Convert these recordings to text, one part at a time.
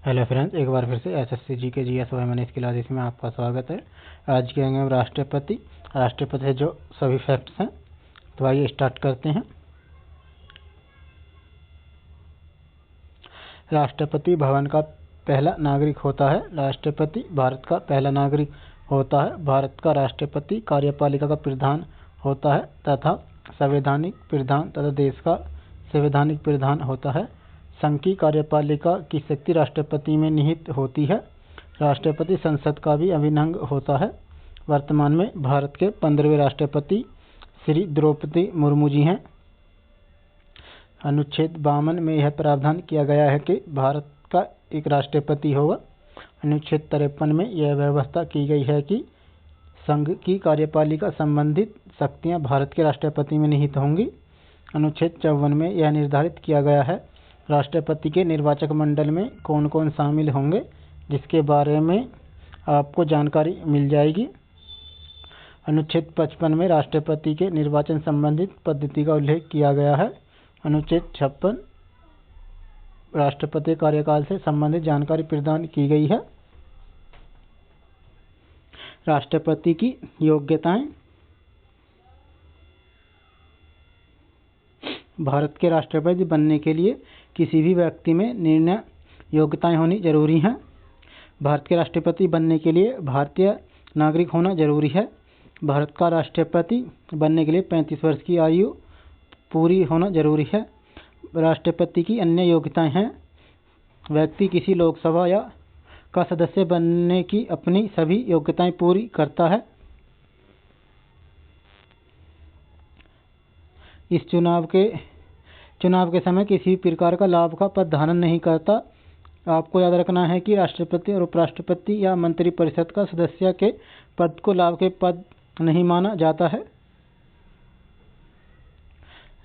Hello friends, एक बार फिर से एसएससी जी के जीएस मैनेज क्लासेस में आपका स्वागत है। आज के हम राष्ट्रपति से जो सभी फैक्ट्स हैं, तो आइए स्टार्ट करते हैं। राष्ट्रपति भवन का पहला नागरिक होता है। राष्ट्रपति भारत का पहला नागरिक होता है। भारत का राष्ट्रपति कार्यपालिका का प्रधान होता है तथा संवैधानिक प्रधान तथा देश का संवैधानिक प्रधान होता है। संघ की कार्यपालिका की शक्ति राष्ट्रपति में निहित होती है। राष्ट्रपति संसद का भी अभिन्न अंग होता है। वर्तमान में भारत के 15वें राष्ट्रपति श्री द्रौपदी मुर्मू जी हैं। अनुच्छेद 52 में यह प्रावधान किया गया है कि भारत का एक राष्ट्रपति होगा। अनुच्छेद 53 में यह व्यवस्था की गई है कि संघ की कार्यपालिका संबंधित शक्तियां भारत के राष्ट्रपति में निहित होंगी। अनुच्छेद 54 में यह निर्धारित किया गया है राष्ट्रपति के निर्वाचक मंडल में कौन कौन शामिल होंगे, जिसके बारे में आपको जानकारी मिल जाएगी। अनुच्छेद 55 में राष्ट्रपति के निर्वाचन संबंधित पद्धति का उल्लेख किया गया है। अनुच्छेद 56 राष्ट्रपति कार्यकाल से संबंधित जानकारी प्रदान की गई है। राष्ट्रपति की योग्यताएं। भारत के राष्ट्रपति बनने के लिए किसी भी व्यक्ति में निर्णय योग्यताएं होनी जरूरी हैं। भारत के राष्ट्रपति बनने के लिए भारतीय नागरिक होना जरूरी है। भारत का राष्ट्रपति बनने के लिए 35 वर्ष की आयु पूरी होना जरूरी है। राष्ट्रपति की अन्य योग्यताएं हैं। व्यक्ति किसी लोकसभा या का सदस्य बनने की अपनी सभी योग्यताएं पूरी करता है। इस चुनाव के समय किसी भी प्रकार का लाभ का पद धारण नहीं करता। आपको याद रखना है कि राष्ट्रपति और उपराष्ट्रपति या मंत्रिपरिषद का सदस्य के पद को लाभ के पद नहीं माना जाता है।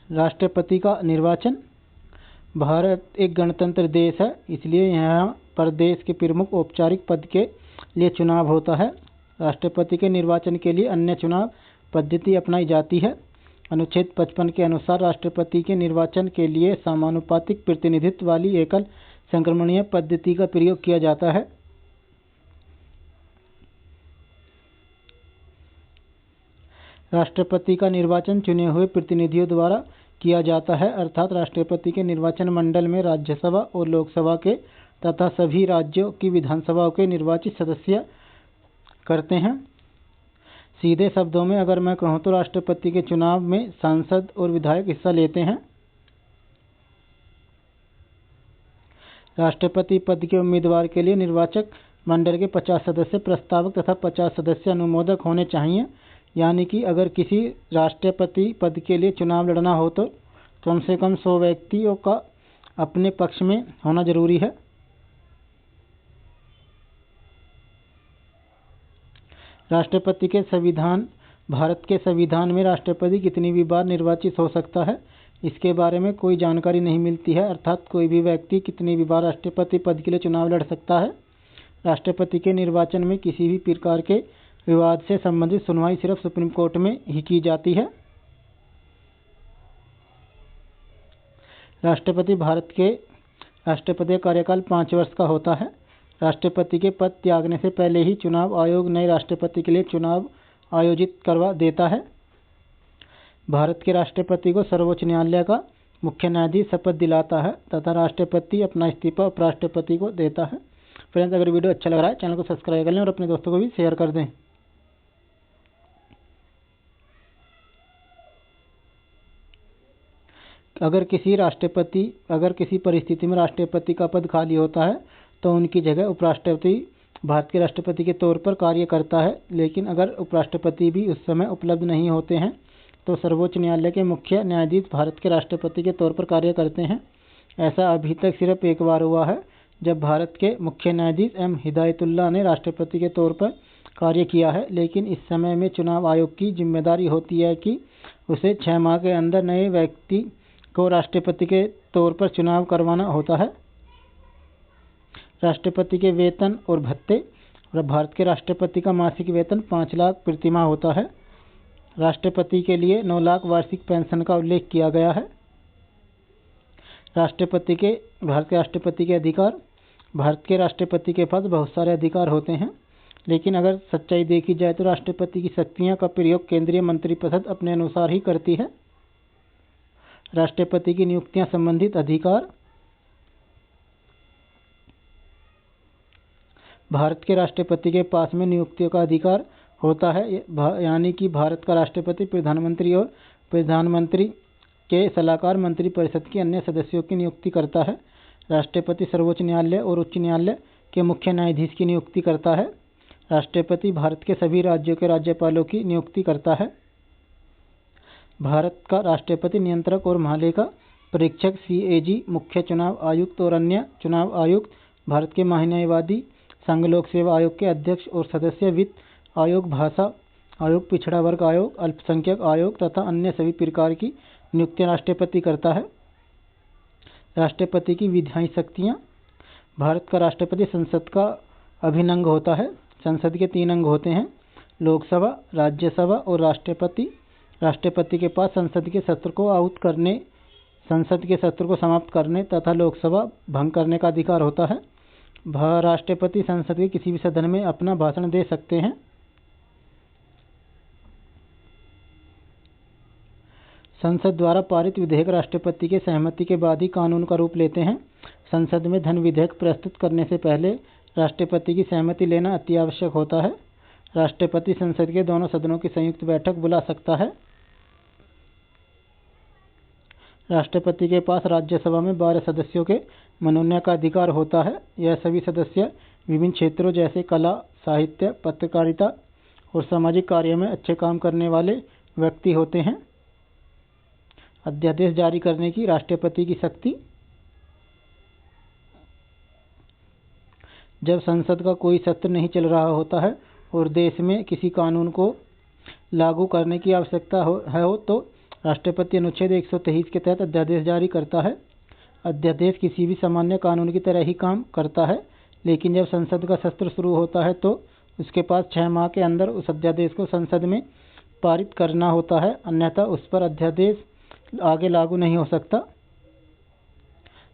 राष्ट्रपति का निर्वाचन। भारत एक गणतंत्र देश है, इसलिए यहाँ पर देश के प्रमुख औपचारिक पद के लिए चुनाव होता है। राष्ट्रपति के निर्वाचन के लिए अन्य चुनाव पद्धति अपनाई जाती है। अनुच्छेद 55 के अनुसार राष्ट्रपति के निर्वाचन के लिए समानुपातिक प्रतिनिधित्व वाली एकल संक्रमणीय पद्धति का प्रयोग किया जाता है। राष्ट्रपति का निर्वाचन चुने हुए प्रतिनिधियों द्वारा किया जाता है, अर्थात राष्ट्रपति के निर्वाचन मंडल में राज्यसभा और लोकसभा के तथा सभी राज्यों की विधानसभाओं के निर्वाचित सदस्य करते हैं। सीधे शब्दों में अगर मैं कहूं तो राष्ट्रपति के चुनाव में सांसद और विधायक हिस्सा लेते हैं। राष्ट्रपति पद के उम्मीदवार के लिए निर्वाचक मंडल के 50 सदस्य प्रस्तावक तथा 50 सदस्य अनुमोदक होने चाहिए। यानी कि अगर किसी राष्ट्रपति पद के लिए चुनाव लड़ना हो तो कम से कम 100 व्यक्तियों का अपने पक्ष में होना जरूरी है। राष्ट्रपति के संविधान। भारत के संविधान में राष्ट्रपति कितनी भी बार निर्वाचित हो सकता है, इसके बारे में कोई जानकारी नहीं मिलती है, अर्थात कोई भी व्यक्ति कितनी भी बार राष्ट्रपति पद के लिए चुनाव लड़ सकता है। राष्ट्रपति के निर्वाचन में किसी भी प्रकार के विवाद से संबंधित सुनवाई सिर्फ सुप्रीम कोर्ट में ही की जाती है। भारत के राष्ट्रपति का कार्यकाल 5 वर्ष का होता है। राष्ट्रपति के पद त्यागने से पहले ही चुनाव आयोग नए राष्ट्रपति के लिए चुनाव आयोजित करवा देता है। भारत के राष्ट्रपति को सर्वोच्च न्यायालय का मुख्य न्यायाधीश शपथ दिलाता है तथा राष्ट्रपति अपना इस्तीफा उपराष्ट्रपति को देता है। फ्रेंड्स, अगर वीडियो अच्छा लग रहा है चैनल को सब्सक्राइब कर लें और अपने दोस्तों को भी शेयर कर दें। अगर किसी परिस्थिति में राष्ट्रपति का पद खाली होता है तो उनकी जगह उपराष्ट्रपति भारत के राष्ट्रपति के तौर पर कार्य करता है। लेकिन अगर उपराष्ट्रपति भी उस समय उपलब्ध नहीं होते हैं तो सर्वोच्च न्यायालय के मुख्य न्यायाधीश भारत के राष्ट्रपति के तौर पर कार्य करते हैं। ऐसा अभी तक सिर्फ एक बार हुआ है, जब भारत के मुख्य न्यायाधीश एम हिदायतुल्लाह ने राष्ट्रपति के तौर पर कार्य किया है। लेकिन इस समय में चुनाव आयोग की जिम्मेदारी होती है कि उसे 6 माह के अंदर नए व्यक्ति को राष्ट्रपति के तौर पर चुनाव करवाना होता है। राष्ट्रपति के वेतन और भत्ते। भारत के राष्ट्रपति का मासिक वेतन 5 लाख प्रति माह होता है। राष्ट्रपति के लिए 9 लाख वार्षिक पेंशन का उल्लेख किया गया है। भारत के राष्ट्रपति के अधिकार। भारत के राष्ट्रपति के पास बहुत सारे अधिकार होते हैं, लेकिन अगर सच्चाई देखी जाए तो राष्ट्रपति की शक्तियां का प्रयोग केंद्रीय मंत्रिपरिषद अपने अनुसार ही करती है। राष्ट्रपति की नियुक्तियां संबंधित अधिकार। भारत के राष्ट्रपति के पास में नियुक्तियों का अधिकार होता है, यानी कि भारत का राष्ट्रपति प्रधानमंत्री और प्रधानमंत्री के सलाहकार मंत्रिपरिषद के अन्य सदस्यों की नियुक्ति करता है। राष्ट्रपति सर्वोच्च न्यायालय और उच्च न्यायालय के मुख्य न्यायाधीश की नियुक्ति करता है। राष्ट्रपति भारत के सभी राज्यों के राज्यपालों की नियुक्ति करता है। भारत का राष्ट्रपति नियंत्रक और महालेखा परीक्षक CAG, मुख्य चुनाव आयुक्त और अन्य चुनाव आयुक्त, भारत के महान्यायवादी, संघ लोक सेवा आयोग के अध्यक्ष और सदस्य, वित्त आयोग, भाषा आयोग, पिछड़ा वर्ग आयोग, अल्पसंख्यक आयोग तथा अन्य सभी प्रकार की नियुक्तियां राष्ट्रपति करता है। राष्ट्रपति की विधायी शक्तियां। भारत का राष्ट्रपति संसद का अभिन्न अंग होता है। संसद के 3 अंग होते हैं, लोकसभा, राज्यसभा और राष्ट्रपति। राष्ट्रपति के पास संसद के सत्र को आहूत करने, संसद के सत्र को समाप्त करने तथा लोकसभा भंग करने का अधिकार होता है। राष्ट्रपति संसद के किसी भी सदन में अपना भाषण दे सकते हैं। संसद द्वारा पारित विधेयक राष्ट्रपति के सहमति के बाद ही कानून का रूप लेते हैं। संसद में धन विधेयक प्रस्तुत करने से पहले राष्ट्रपति की सहमति लेना अति आवश्यक होता है। राष्ट्रपति संसद के दोनों सदनों की संयुक्त बैठक बुला सकता है। राष्ट्रपति के पास राज्यसभा में 12 सदस्यों के मनोनयन का अधिकार होता है। यह सभी सदस्य विभिन्न क्षेत्रों जैसे कला, साहित्य, पत्रकारिता और सामाजिक कार्यों में अच्छे काम करने वाले व्यक्ति होते हैं। अध्यादेश जारी करने की राष्ट्रपति की शक्ति। जब संसद का कोई सत्र नहीं चल रहा होता है और देश में किसी कानून को लागू करने की आवश्यकता हो तो राष्ट्रपति अनुच्छेद 123 के तहत अध्यादेश जारी करता है। अध्यादेश किसी भी सामान्य कानून की तरह ही काम करता है, लेकिन जब संसद का सत्र शुरू होता है तो उसके पास 6 माह के अंदर उस अध्यादेश को संसद में पारित करना होता है, अन्यथा उस पर अध्यादेश आगे लागू नहीं हो सकता।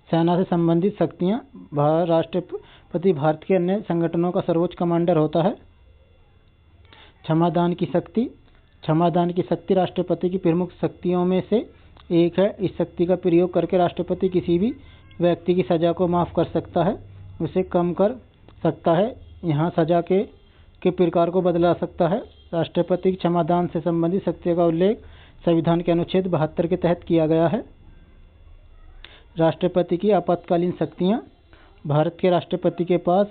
सेना से संबंधित शक्तियां। राष्ट्रपति भारत के अन्य संगठनों का सर्वोच्च कमांडर होता है। क्षमादान की शक्ति। क्षमादान की शक्ति राष्ट्रपति की प्रमुख शक्तियों में से एक है। इस शक्ति का प्रयोग करके राष्ट्रपति किसी भी व्यक्ति की सजा को माफ कर सकता है, उसे कम कर सकता है, यहाँ सजा के प्रकार को बदला सकता है। राष्ट्रपति की क्षमादान से संबंधित शक्तियों का उल्लेख संविधान के अनुच्छेद 72 के तहत किया गया है। राष्ट्रपति की आपातकालीन शक्तियाँ। भारत के राष्ट्रपति के पास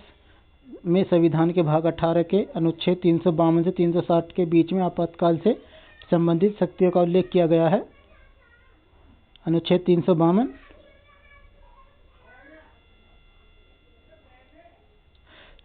में संविधान के भाग 18 के अनुच्छेद 352 से 360 के बीच में आपातकाल से संबंधित शक्तियों का उल्लेख किया गया है। अनुच्छेद 352।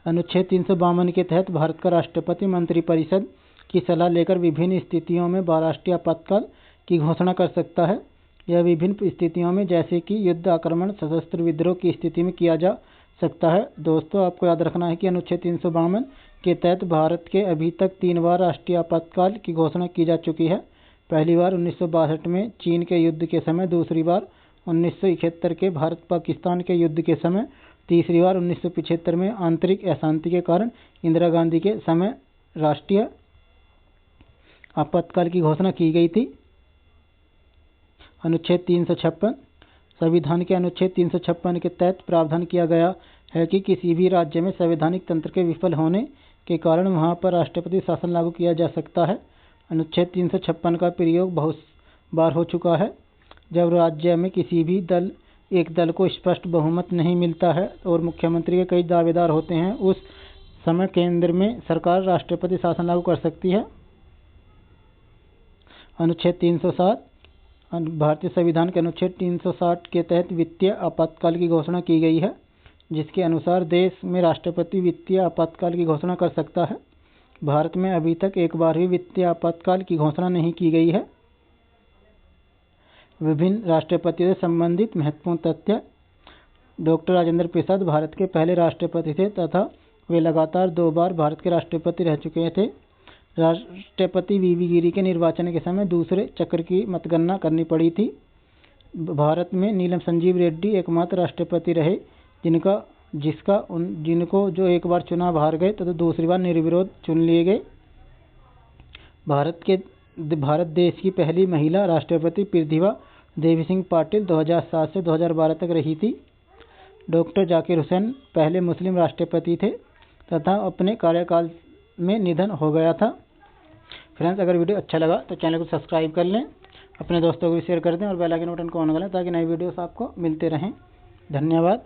अनुच्छेद 352 के तहत भारत का राष्ट्रपति मंत्रिपरिषद की सलाह लेकर विभिन्न स्थितियों में राष्ट्रीय आपातकाल की घोषणा कर सकता है। यह विभिन्न स्थितियों में जैसे कि युद्ध, आक्रमण, सशस्त्र विद्रोह की स्थिति में किया जा सकता है। दोस्तों, आपको याद रखना है कि अनुच्छेद 352 के तहत भारत के अभी तक 3 बार राष्ट्रीय आपातकाल की घोषणा की जा चुकी है। पहली बार 1962 में चीन के युद्ध के समय, दूसरी बार 1971 के भारत पाकिस्तान के युद्ध के समय, तीसरी बार 1975 में आंतरिक अशांति के कारण इंदिरा गांधी के समय राष्ट्रीय आपातकाल की घोषणा की गई थी। अनुच्छेद 356। संविधान के अनुच्छेद 356 के तहत प्रावधान किया गया है कि किसी भी राज्य में संवैधानिक तंत्र के विफल होने के कारण वहां पर राष्ट्रपति शासन लागू किया जा सकता है। अनुच्छेद 356 का प्रयोग बहुत बार हो चुका है। जब राज्य में किसी भी एक दल को स्पष्ट बहुमत नहीं मिलता है और मुख्यमंत्री के कई दावेदार होते हैं, उस समय केंद्र में सरकार राष्ट्रपति शासन लागू कर सकती है। अनुच्छेद 307। भारतीय संविधान के अनुच्छेद 360 के तहत वित्तीय आपातकाल की घोषणा की गई है, जिसके अनुसार देश में राष्ट्रपति वित्तीय आपातकाल की घोषणा कर सकता है। भारत में अभी तक एक बार भी वित्तीय आपातकाल की घोषणा नहीं की गई है। विभिन्न राष्ट्रपतियों से संबंधित महत्वपूर्ण तथ्य। डॉक्टर राजेंद्र प्रसाद भारत के पहले राष्ट्रपति थे तथा वे लगातार 2 बार भारत के राष्ट्रपति रह चुके थे। राष्ट्रपति वीवी गिरी के निर्वाचन के समय दूसरे चक्र की मतगणना करनी पड़ी थी। भारत में नीलम संजीव रेड्डी एकमात्र राष्ट्रपति रहे जिनका जिनको जो एक बार चुनाव हार गए तो दूसरी बार निर्विरोध चुन लिए गए। भारत देश की पहली महिला राष्ट्रपति प्रतिभा देवी सिंह पाटिल 2007 से 2012 तक रही थी। डॉक्टर जाकिर हुसैन पहले मुस्लिम राष्ट्रपति थे तथा अपने कार्यकाल में निधन हो गया था। फ्रेंड्स, अगर वीडियो अच्छा लगा तो चैनल को सब्सक्राइब कर लें, अपने दोस्तों को भी शेयर कर दें और बेल आइकन बटन को ऑन कर लें ताकि नई वीडियोस आपको मिलते रहें। धन्यवाद।